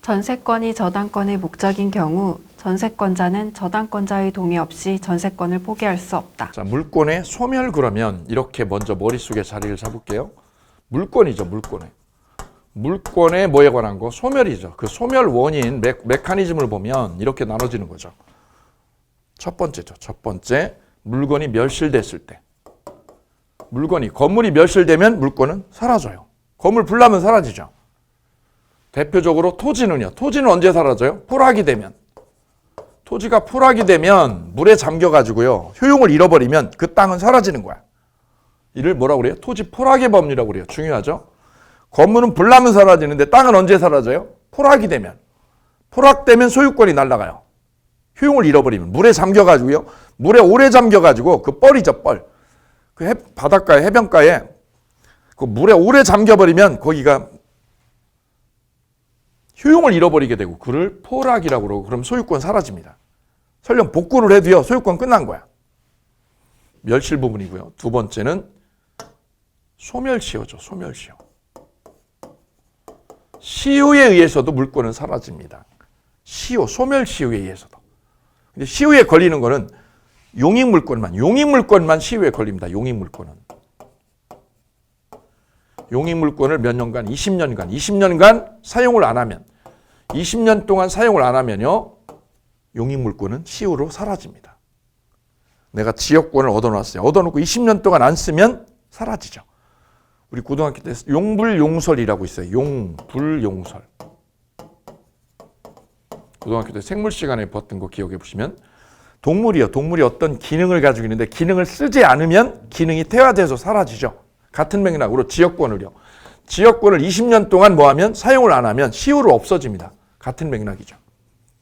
전세권이 저당권의 목적인 경우 전세권자는 저당권자의 동의 없이 전세권을 포기할 수 없다. 자, 물권의 소멸 그러면 이렇게 먼저 머릿속에 자리를 잡을게요. 물권이죠, 물권에. 물권에 뭐에 관한 거? 소멸이죠. 그 소멸 원인, 메커니즘을 보면 이렇게 나눠지는 거죠. 첫 번째죠. 첫 번째, 물건이 멸실됐을 때. 건물이 멸실되면 물권은 사라져요. 건물 불나면 사라지죠. 대표적으로 토지는요. 토지는 언제 사라져요? 포락이 되면. 토지가 포락이 되면 물에 잠겨가지고요. 효용을 잃어버리면 그 땅은 사라지는 거야. 이를 뭐라고 그래요? 토지 포락의 법리라고 그래요. 중요하죠. 건물은 불나면 사라지는데 땅은 언제 사라져요? 포락이 되면. 포락되면 소유권이 날아가요. 효용을 잃어버리면. 물에 잠겨가지고요. 물에 오래 잠겨가지고 그 뻘이죠, 뻘. 그 바닷가에, 해변가에 그 물에 오래 잠겨버리면 거기가 효용을 잃어버리게 되고 그를 포락이라고 그러고 그럼 소유권 사라집니다. 설령 복구를 해도요. 소유권 끝난 거야. 멸실 부분이고요. 두 번째는 소멸시효죠. 소멸시효. 시효에 의해서도 물권은 사라집니다. 시효, 소멸시효에 의해서도. 근데 시효에 걸리는 거는 용익물권만 시효에 걸립니다. 용익물권은. 용익물권을 몇 년간, 20년간 사용을 안 하면 20년 동안 사용을 안 하면요. 용익물권은 시효로 사라집니다. 내가 지역권을 얻어놨어요. 얻어놓고 20년 동안 안 쓰면 사라지죠. 우리 고등학교 때 용불용설이라고 있어요. 용불용설. 고등학교 때 생물 시간에 봤던 거 기억해 보시면 동물이 어떤 기능을 가지고 있는데 기능을 쓰지 않으면 기능이 퇴화돼서 사라지죠. 같은 맥락으로 지역권을 20년 동안 뭐하면 사용을 안 하면 시효로 없어집니다. 같은 맥락이죠.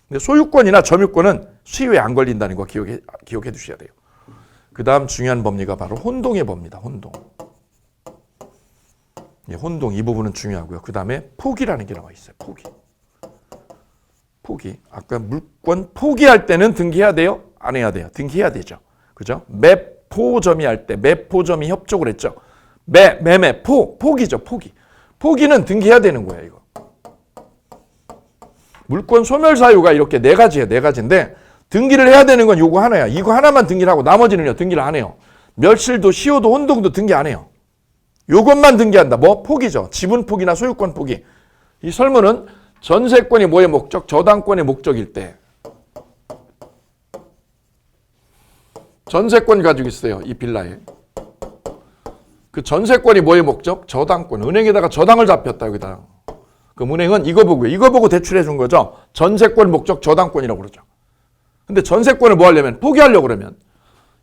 근데 소유권이나 점유권은 시효에 안 걸린다는 거 기억해 두셔야 돼요. 그 다음 중요한 법리가 바로 혼동의 법입니다. 혼동. 혼동 이 부분은 중요하고요. 그 다음에 포기라는 게 나와 있어요. 포기. 아까 물권 포기할 때는 등기해야 돼요? 안 해야 돼요? 등기해야 되죠. 그죠? 매포점이 할 때 매포점이 협족을 했죠. 매매 포기죠. 포기는 등기해야 되는 거예요. 이거. 물권 소멸 사유가 이렇게 네 가지인데 등기를 해야 되는 건 요거 하나야. 이거 하나만 등기를 하고 나머지는요 등기를 안 해요. 멸실도 시효도 혼동도 등기 안 해요. 요것만 등기한다. 뭐? 포기죠. 지분 포기나 소유권 포기. 이 설문은 전세권이 뭐의 목적? 저당권의 목적일 때. 전세권 가지고 있어요. 이 빌라에. 그 전세권이 뭐의 목적? 저당권. 은행에다가 저당을 잡혔다. 여기다. 그럼 은행은 이거 보고 대출해 준 거죠. 전세권 목적 저당권이라고 그러죠. 근데 전세권을 뭐 하려면 포기하려고 그러면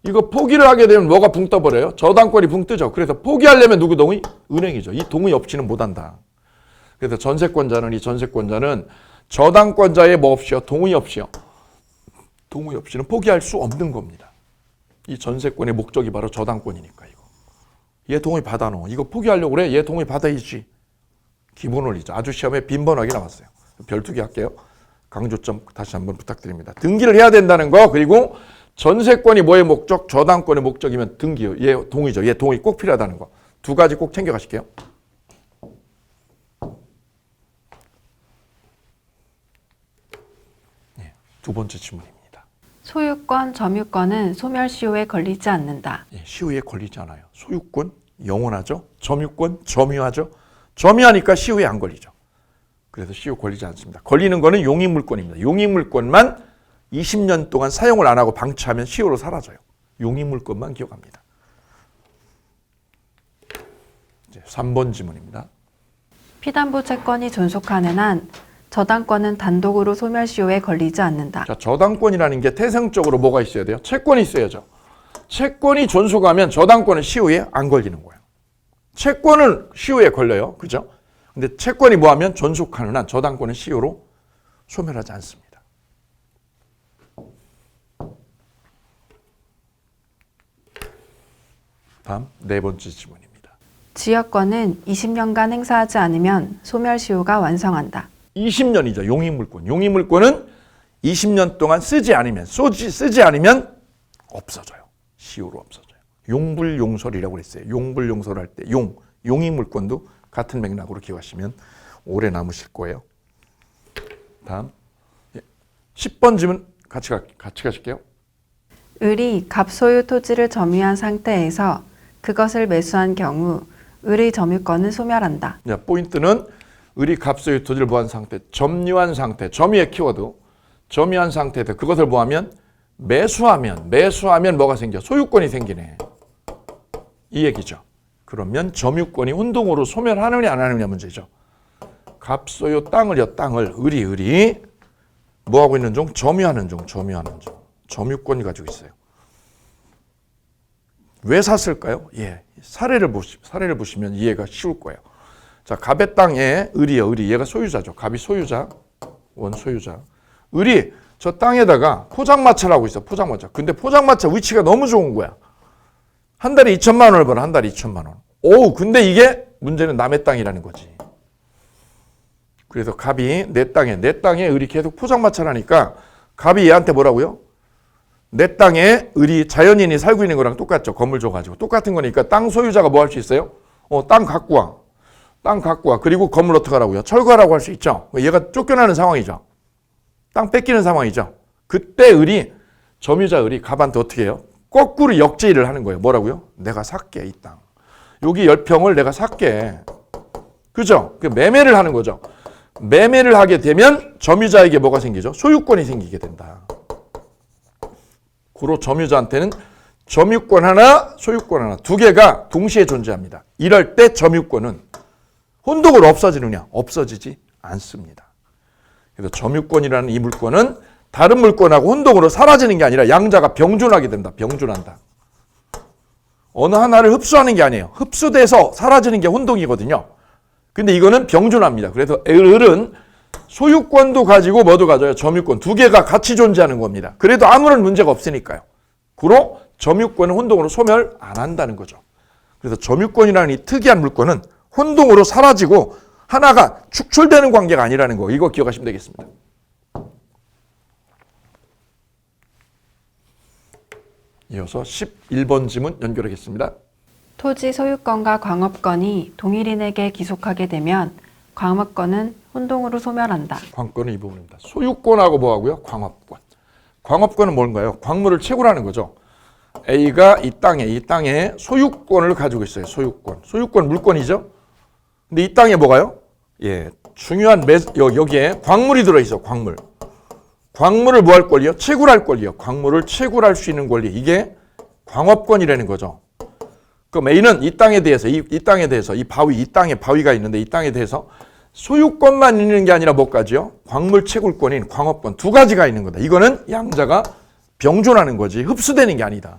이거 포기를 하게 되면 뭐가 붕 떠버려요? 저당권이 붕 뜨죠. 그래서 포기하려면 누구 동의? 은행이죠. 이 동의 없이는 못한다. 그래서 이 전세권자는 저당권자의 뭐 없이요? 동의 없이는 포기할 수 없는 겁니다. 이 전세권의 목적이 바로 저당권이니까 이거. 얘 동의 받아놓어. 이거 포기하려고 그래? 얘 동의 받아야지. 기본 원리죠. 아주 시험에 빈번하게 나왔어요. 별투기 할게요. 강조점 다시 한번 부탁드립니다. 등기를 해야 된다는 거 그리고 전세권이 뭐의 목적? 저당권의 목적이면 등기요. 얘 동의죠. 얘 동의 꼭 필요하다는 거. 두 가지 꼭 챙겨가실게요. 네, 두 번째 질문입니다. 소유권, 점유권은 소멸시효에 걸리지 않는다. 예, 시효에 걸리지 않아요. 소유권 영원하죠. 점유권 점유하죠. 점유하니까 시효에 안 걸리죠. 그래서 시효 걸리지 않습니다. 걸리는 거는 용익물권입니다. 용익물권만 20년 동안 사용을 안 하고 방치하면 시효로 사라져요. 용익물권만 기억합니다. 이제 3번 지문입니다. 피담보 채권이 존속하는 한 저당권은 단독으로 소멸시효에 걸리지 않는다. 자, 저당권이라는 게 태생적으로 뭐가 있어야 돼요? 채권이 있어야죠. 채권이 존속하면 저당권은 시효에 안 걸리는 거예요. 채권은 시효에 걸려요. 그죠? 근데 채권이 뭐하면 존속하는 한 저당권은 시효로 소멸하지 않습니다. 다음 네 번째 질문입니다. 지역권은 20년간 행사하지 않으면 소멸시효가 완성한다. 20년이죠. 용익물권. 용익물권은 20년 동안 쓰지 않으면 없어져요. 시효로 없어져요. 용불용설이라고 그랬어요. 용불용설 할 때 용익물권도 같은 맥락으로 기억하시면 오래 남으실 거예요. 다음 10번 질문 같이 가실게요. 을이 갑소유 토지를 점유한 상태에서 그것을 매수한 경우 을의 점유권은 소멸한다. 자, 포인트는 을이 갑소유 토지를 뭐한 상태, 점유한 상태, 점유의 키워드, 점유한 상태에서 그것을 뭐하면 매수하면 뭐가 생겨? 소유권이 생기네. 이 얘기죠. 그러면 점유권이 혼동으로 소멸하느냐 안 하느냐 문제죠. 갑소유 땅을 을이 뭐하고 있는 중? 점유하는 중. 점유권이 가지고 있어요. 왜 샀을까요? 예, 사례를 보시면 이해가 쉬울 거예요. 자, 갑의 땅에 을이 얘가 소유자죠. 갑이 소유자, 원소유자. 을이 저 땅에다가 포장마차를 하고 있어. 포장마차. 근데 포장마차 위치가 너무 좋은 거야. 한 달에 2천만 원을 벌어. 한 달에 2천만 원. 오, 근데 이게 문제는 남의 땅이라는 거지. 그래서 갑이 내 땅에 을이 계속 포장마차라니까 갑이 얘한테 뭐라고요? 내 땅에 을이 자연인이 살고 있는 거랑 똑같죠. 건물 줘가지고. 똑같은 거니까 땅 소유자가 뭐 할 수 있어요? 땅 갖고 와. 땅 갖고 와. 그리고 건물 어떡하라고요? 철거하라고 할 수 있죠. 얘가 쫓겨나는 상황이죠. 땅 뺏기는 상황이죠. 그때 을이, 점유자 을이 갑한테 어떻게 해요? 거꾸로 역제의를 하는 거예요. 뭐라고요? 내가 살게, 이 땅. 여기 10평을 내가 살게. 그죠? 매매를 하는 거죠. 매매를 하게 되면 점유자에게 뭐가 생기죠? 소유권이 생기게 된다. 고로 점유자한테는 점유권 하나, 소유권 하나 두 개가 동시에 존재합니다. 이럴 때 점유권은 혼동으로 없어지느냐? 없어지지 않습니다. 그래서 점유권이라는 이 물권은 다른 물권하고 혼동으로 사라지는 게 아니라 양자가 병존하게 된다. 병존한다. 어느 하나를 흡수하는 게 아니에요. 흡수돼서 사라지는 게 혼동이거든요. 근데 이거는 병존합니다. 그래서 을은 소유권도 가지고 뭐도 가져요? 점유권. 두 개가 같이 존재하는 겁니다. 그래도 아무런 문제가 없으니까요. 그로 점유권은 혼동으로 소멸 안 한다는 거죠. 그래서 점유권이라는 이 특이한 물권은 혼동으로 사라지고 하나가 축출되는 관계가 아니라는 거. 이거 기억하시면 되겠습니다. 이어서 11번 지문 연결하겠습니다. 토지 소유권과 광업권이 동일인에게 기속하게 되면 광업권은 혼동으로 소멸한다. 광권은 이 부분입니다. 소유권하고 뭐하고요? 광업권. 광업권은 뭔가요? 광물을 채굴하는 거죠. A가 이 땅에 소유권을 가지고 있어요. 소유권. 소유권 물권이죠. 근데 이 땅에 뭐가요? 예, 중요한 여기에 광물이 들어있어. 광물. 광물을 뭐 할 권리요? 채굴할 권리요. 광물을 채굴할 수 있는 권리. 이게 광업권이라는 거죠. 그럼 A는 이 땅에 대해서 이 바위, 이 땅에 바위가 있는데 이 땅에 대해서 소유권만 있는 게 아니라 뭐까지요? 광물 채굴권인 광업권 두 가지가 있는 거다. 이거는 양자가 병존하는 거지 흡수되는 게 아니다.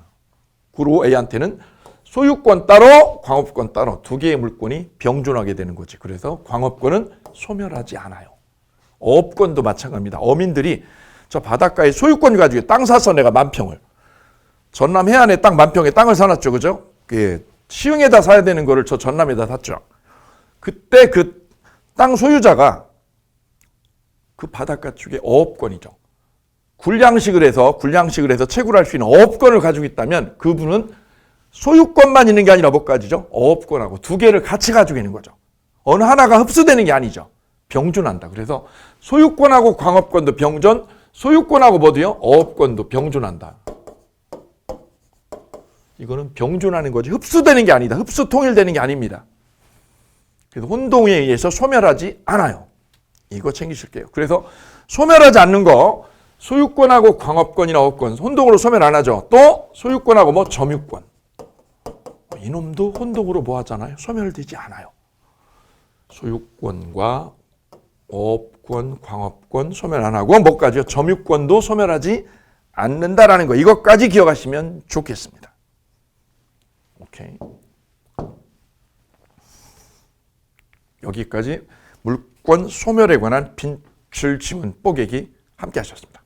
그리고 A한테는 소유권 따로 광업권 따로 두 개의 물권이 병존하게 되는 거지. 그래서 광업권은 소멸하지 않아요. 어업권도 마찬가지입니다. 어민들이 저 바닷가에 소유권 가지고 땅 사서 내가 만평을 전남 해안에 땅 만평에 땅을 사놨죠. 그죠? 시흥에다 사야 되는 거를 저 전남에다 샀죠. 그때 그 땅 소유자가 그 바닷가 쪽에 어업권이죠. 군량식을 해서 채굴할 수 있는 어업권을 가지고 있다면 그분은 소유권만 있는 게 아니라 뭐까지죠? 어업권하고 두 개를 같이 가지고 있는 거죠. 어느 하나가 흡수되는 게 아니죠. 병존한다. 그래서 소유권하고 광업권도 병존, 소유권하고 뭐도요? 어업권도 병존한다. 이거는 병존하는 거지 흡수되는 게 아니다. 흡수 통일되는 게 아닙니다. 그래서 혼동에 의해서 소멸하지 않아요. 이거 챙기실게요. 그래서 소멸하지 않는 거 소유권하고 광업권이나 어업권 혼동으로 소멸 안 하죠. 또 소유권하고 뭐 점유권. 이놈도 혼동으로 뭐 하잖아요. 소멸되지 않아요. 소유권과 어업권, 광업권 소멸 안 하고 뭐까지요? 점유권도 소멸하지 않는다라는 거. 이것까지 기억하시면 좋겠습니다. 오케이. 여기까지 물권 소멸에 관한 빈출 지문 뽀개기 함께 하셨습니다.